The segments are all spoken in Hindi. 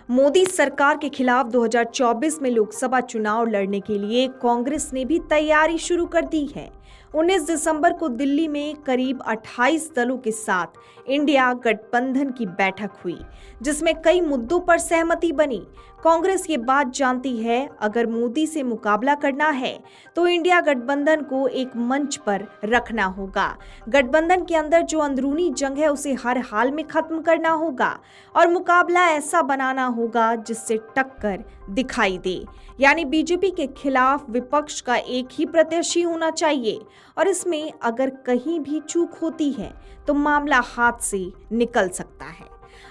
मोदी सरकार के खिलाफ 2024 में लोकसभा चुनाव लड़ने के लिए कांग्रेस ने भी तैयारी शुरू कर दी है। 19 दिसंबर को दिल्ली में करीब 28 दलों के साथ इंडिया गठबंधन की बैठक हुई, जिसमें कई मुद्दों पर सहमति बनी। कांग्रेस ये बात जानती है, अगर मोदी से मुकाबला करना है तो इंडिया गठबंधन को एक मंच पर रखना होगा। गठबंधन के अंदर जो अंदरूनी जंग है उसे हर हाल में खत्म करना होगा और मुकाबला ऐसा बनाना होगा जिससे टक्कर दिखाई दे। यानी बीजेपी के खिलाफ विपक्ष का एक ही प्रत्याशी होना चाहिए और इसमें अगर कहीं भी चूक होती है तो मामला हाथ से निकल सकता है।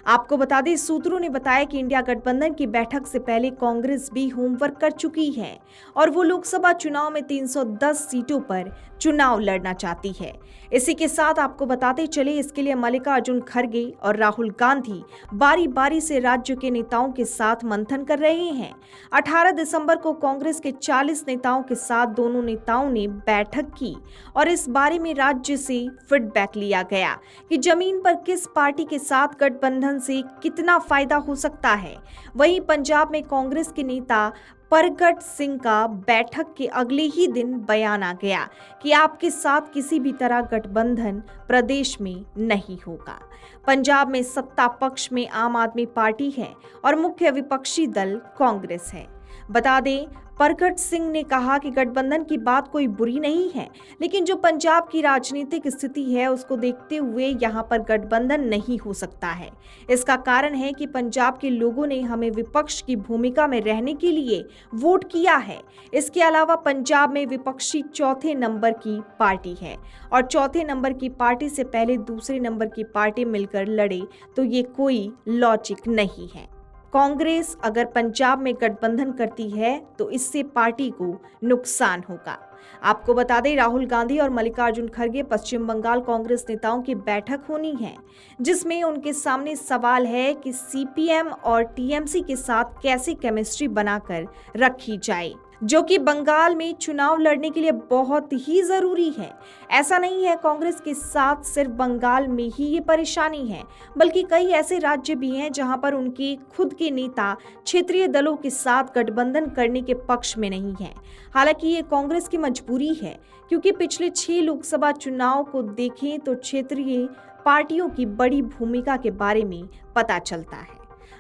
आपको बता दें, सूत्रों ने बताया कि इंडिया गठबंधन की बैठक से पहले कांग्रेस भी होमवर्क कर चुकी है और वो लोकसभा चुनाव में 310 सीटों पर चुनाव लड़ना चाहती है। इसी के साथ आपको बताते चले, इसके लिए मल्लिकार्जुन खड़गे और राहुल गांधी बारी बारी से राज्य के नेताओं के साथ मंथन कर रहे हैं। 18 दिसंबर को कांग्रेस के 40 नेताओं के साथ दोनों नेताओं ने बैठक की और इस बारे में राज्य से फीडबैक लिया गया कि जमीन पर किस पार्टी के साथ गठबंधन से कितना फायदा हो सकता है। वहीं पंजाब में कांग्रेस के नेता परगट सिंह का बैठक के अगले ही दिन बयान आ गया कि आपके साथ किसी भी तरह गठबंधन प्रदेश में नहीं होगा। पंजाब में सत्ता पक्ष में आम आदमी पार्टी है और मुख्य विपक्षी दल कांग्रेस है। बता दें, परगट सिंह ने कहा कि गठबंधन की बात कोई बुरी नहीं है, लेकिन जो पंजाब की राजनीतिक स्थिति है उसको देखते हुए यहाँ पर गठबंधन नहीं हो सकता है। इसका कारण है कि पंजाब के लोगों ने हमें विपक्ष की भूमिका में रहने के लिए वोट किया है। इसके अलावा पंजाब में विपक्षी चौथे नंबर की पार्टी है और चौथे नंबर की पार्टी से पहले दूसरे नंबर की पार्टी मिलकर लड़े तो ये कोई लॉजिक नहीं है। कांग्रेस अगर पंजाब में गठबंधन करती है तो इससे पार्टी को नुकसान होगा। आपको बता दें, राहुल गांधी और मल्लिकार्जुन खड़गे पश्चिम बंगाल कांग्रेस नेताओं की बैठक होनी है, जिसमें उनके सामने सवाल है कि सीपीएम और टीएमसी के साथ कैसे केमिस्ट्री बनाकर रखी जाए, जो कि बंगाल में चुनाव लड़ने के लिए बहुत ही जरूरी है। ऐसा नहीं है कांग्रेस के साथ सिर्फ बंगाल में ही ये परेशानी है, बल्कि कई ऐसे राज्य भी हैं जहां पर उनके खुद के नेता क्षेत्रीय दलों के साथ गठबंधन करने के पक्ष में नहीं है। हालांकि ये कांग्रेस की मजबूरी है, क्योंकि पिछले 6 लोकसभा चुनाव को देखें तो क्षेत्रीय पार्टियों की बड़ी भूमिका के बारे में पता चलता है।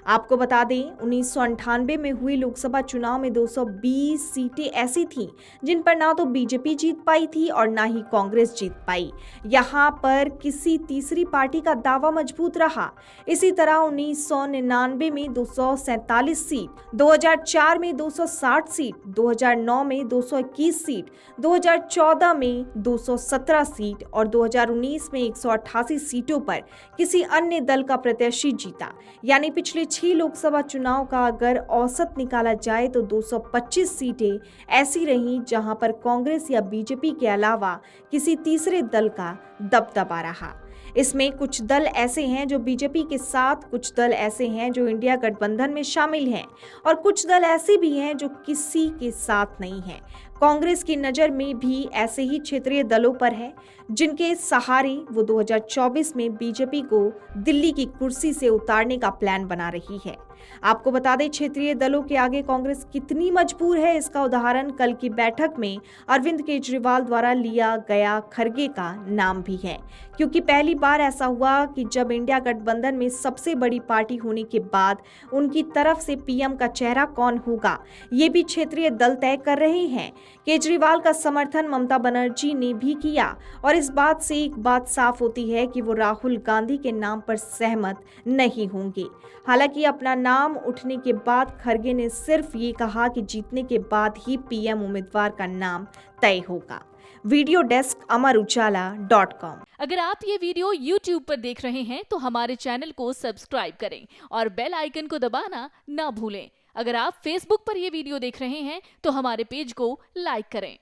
आपको बता दें, 1998 में हुई लोकसभा चुनाव में 220 सीटें ऐसी थीं जिन पर ना तो बीजेपी जीत पाई थी और ना ही कांग्रेस जीत पाई। यहाँ पर किसी तीसरी पार्टी का दावा मजबूत रहा। इसी तरह 1999 में 247 सीट, 2004 में 260 सीट, 2009 में 221 सीट, 2014 में 217 सीट और 2019 में 188 सीटों पर किसी अन्य दल का प्रत्याशी जीता। यानी पिछले 6 लोकसभा चुनाव का अगर औसत निकाला जाए तो 225 सीटें ऐसी रहीं जहां पर कांग्रेस या बीजेपी के अलावा किसी तीसरे दल का दबदबा रहा। इसमें कुछ दल ऐसे हैं जो बीजेपी के साथ, कुछ दल ऐसे हैं जो इंडिया गठबंधन में शामिल हैं और कुछ दल ऐसे भी हैं जो किसी के साथ नहीं हैं। कांग्रेस की नज़र में भी ऐसे ही क्षेत्रीय दलों पर है, जिनके सहारे वो 2024 में बीजेपी को दिल्ली की कुर्सी से उतारने का प्लान बना रही है। आपको बता दें, क्षेत्रीय दलों के आगे कांग्रेस कितनी मजबूर है, इसका उदाहरण कल की बैठक में अरविंद केजरीवाल द्वारा लिया गया खड़गे का नाम भी है, क्योंकि पहली बार ऐसा हुआ कि जब इंडिया गठबंधन में सबसे बड़ी पार्टी होने के बाद उनकी तरफ से पीएम का चेहरा कौन होगा, ये भी क्षेत्रीय दल तय कर रहे हैं। केजरीवाल का समर्थन ममता बनर्जी ने भी किया और इस बात से एक बात साफ होती है कि वो राहुल गांधी के नाम पर सहमत नहीं होंगे। हालांकि अपना नाम उठने के बाद खड़गे ने सिर्फ ये कहा कि जीतने के बाद ही पीएम उम्मीदवार का नाम तय होगा। वीडियो डेस्क अमरउजाला.com। अगर आप ये वीडियो YouTube पर देख रहे हैं तो हमारे चैनल को सब्सक्राइब करें और बेल आइकन को दबाना ना भूलें। अगर आप Facebook पर ये वीडियो देख रहे हैं तो हमारे पेज को लाइक करें।